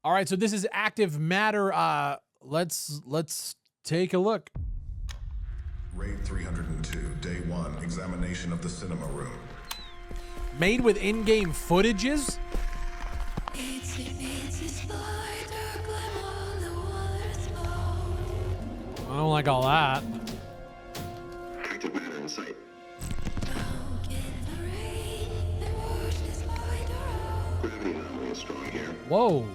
All right, so this is Active Matter. Let's take a look. Raid 302, day 1, examination of the cinema room. Made with in-game footages? I don't like all that. Active matter in sight. Gravity anomaly is strong here. Whoa.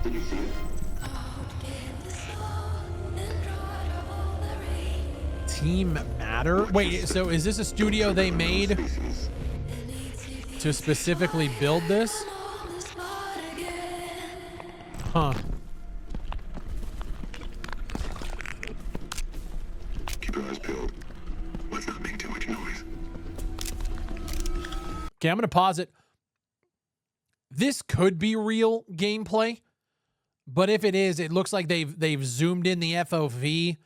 Did you see it? Team Matter? Wait, so is this a studio they made to specifically build this? Huh. Keep your eyes peeled. Let's not make too much noise. Okay, I'm gonna pause it. This could be real gameplay, but if it is, it looks like they've zoomed in the FOV.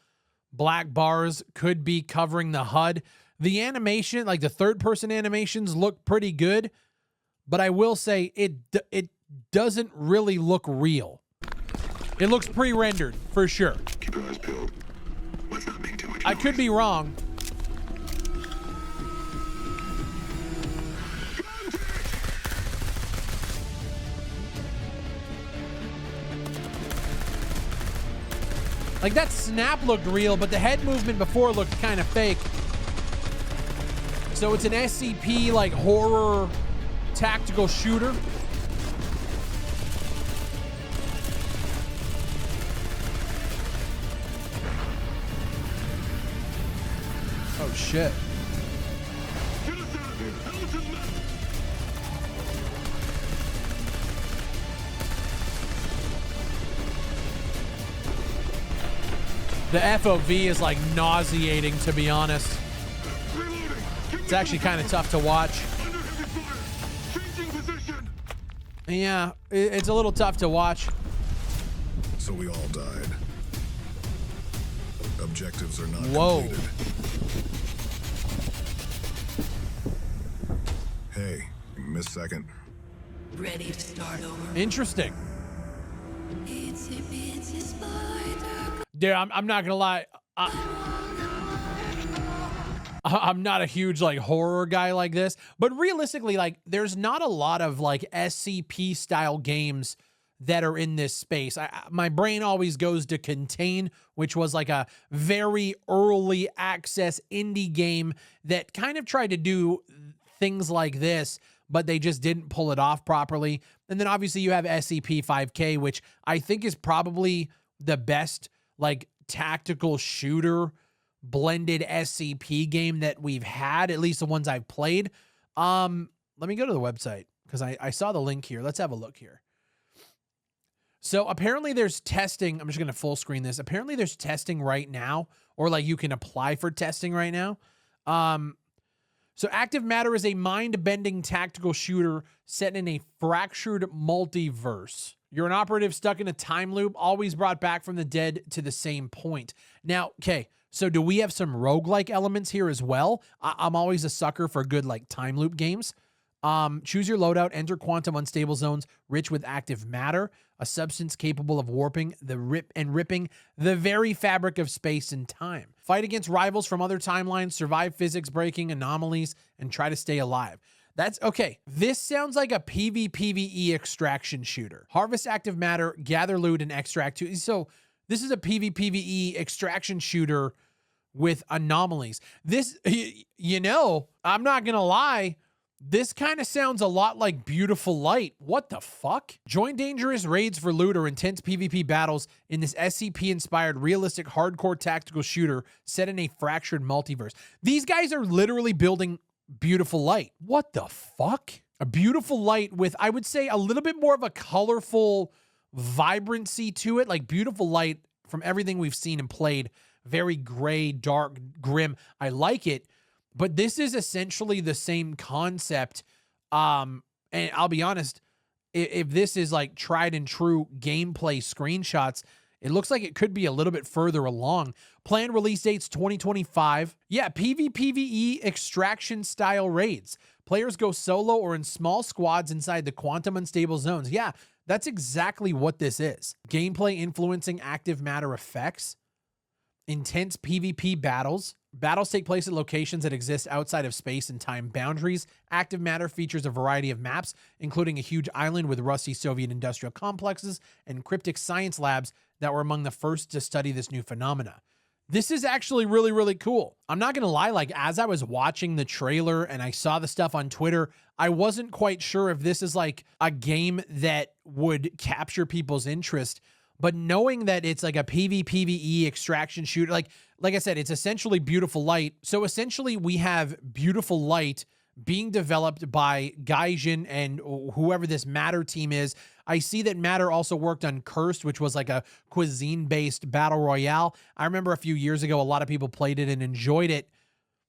Black bars could be covering the HUD. The animation, like the third-person animations, look pretty good, but I will say it doesn't really look real. It looks pre-rendered for sure. Keep your eyes peeled. Let's not make too much noise. I could be wrong. Like that snap looked real, but the head movement before looked kind of fake. So it's an SCP like horror tactical shooter. Oh shit. Get us out of here. Ellison left. The FOV is like nauseating, to be honest. Reloading. It's actually kind of tough to watch. Under heavy fire. Changing position. Yeah, it's a little tough to watch. So we all died. Objectives are not Whoa. completed. Hey, miss second. Ready to start over. Interesting. Itsy bitsy spider. Dude, I'm not gonna lie. I'm not a huge like horror guy like this, but realistically, like there's not a lot of like SCP style games that are in this space. My brain always goes to Contain, which was like a very early access indie game that kind of tried to do things like this, but they just didn't pull it off properly. And then obviously you have SCP-5K, which I think is probably the best like tactical shooter blended SCP game that we've had, at least the ones I've played. Let me go to the website because I saw the link here. Let's have a look here. So apparently there's testing. I'm just going to full screen this. Apparently there's testing right now, or like you can apply for testing right now. So Active Matter is a mind-bending tactical shooter set in a fractured multiverse. You're an operative stuck in a time loop, always brought back from the dead to the same point. Now, okay, so do we have some roguelike elements here as well? I'm always a sucker for good like time loop games. Choose your loadout, enter quantum unstable zones rich with active matter, a substance capable of warping ripping the very fabric of space and time. Fight against rivals from other timelines, survive physics breaking anomalies, and try to stay alive. That's okay. This sounds like a PvPvE extraction shooter. Harvest active matter, gather loot, and extract. So this is a PvPvE extraction shooter with anomalies. This, you know, I'm not gonna lie. This kind of sounds a lot like Beautiful Light. What the fuck? Join dangerous raids for loot or intense PvP battles in this SCP-inspired realistic hardcore tactical shooter set in a fractured multiverse. These guys are literally building Beautiful Light. What the fuck? A Beautiful Light with, I would say, a little bit more of a colorful vibrancy to it. Like Beautiful Light, from everything we've seen and played, very gray, dark, grim. I like it. But this is essentially the same concept. And I'll be honest, if this is like tried and true gameplay screenshots, it looks like it could be a little bit further along. Planned release dates 2025. Yeah, PvPvE extraction style raids. Players go solo or in small squads inside the quantum unstable zones. Yeah, that's exactly what this is. Gameplay influencing active matter effects. Intense PvP battles. Battles take place at locations that exist outside of space and time boundaries. Active matter features a variety of maps, including a huge island with rusty Soviet industrial complexes and cryptic science labs that were among the first to study this new phenomena. This is actually really, really cool. I'm not going to lie, like as I was watching the trailer and I saw the stuff on Twitter, I wasn't quite sure if this is like a game that would capture people's interest. But knowing that it's like a PvPvE extraction shooter, like I said, it's essentially Beautiful Light. So essentially we have Beautiful Light being developed by Gaijin and whoever this Matter team is. I see that Matter also worked on Cursed, which was like a cuisine-based battle royale. I remember a few years ago, a lot of people played it and enjoyed it,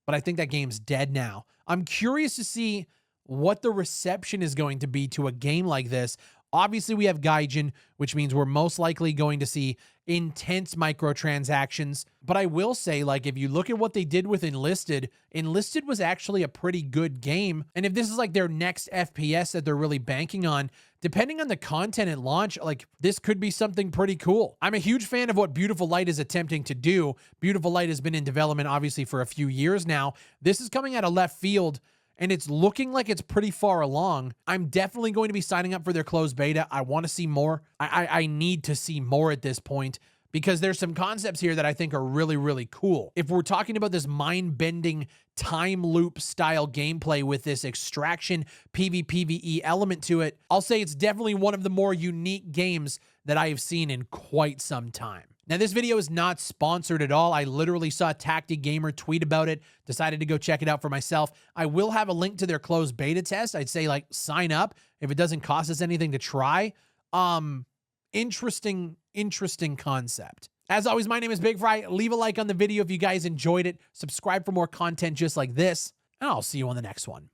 but I think that game's dead now. I'm curious to see what the reception is going to be to a game like this. Obviously, we have Gaijin, which means we're most likely going to see intense microtransactions. But I will say, like, if you look at what they did with Enlisted, Enlisted was actually a pretty good game. And if this is like their next FPS that they're really banking on, depending on the content at launch, like, this could be something pretty cool. I'm a huge fan of what Beautiful Light is attempting to do. Beautiful Light has been in development, obviously, for a few years now. This is coming out of left field, and it's looking like it's pretty far along. I'm definitely going to be signing up for their closed beta. I want to see more. I need to see more at this point because there's some concepts here that I think are really, really cool. If we're talking about this mind-bending time loop style gameplay with this extraction PvPvE element to it, I'll say it's definitely one of the more unique games that I have seen in quite some time. Now, this video is not sponsored at all. I literally saw Tacti Gamer tweet about it, decided to go check it out for myself. I will have a link to their closed beta test. I'd say, like, sign up if it doesn't cost us anything to try. Interesting concept. As always, my name is Bigfry. Leave a like on the video if you guys enjoyed it. Subscribe for more content just like this, and I'll see you on the next one.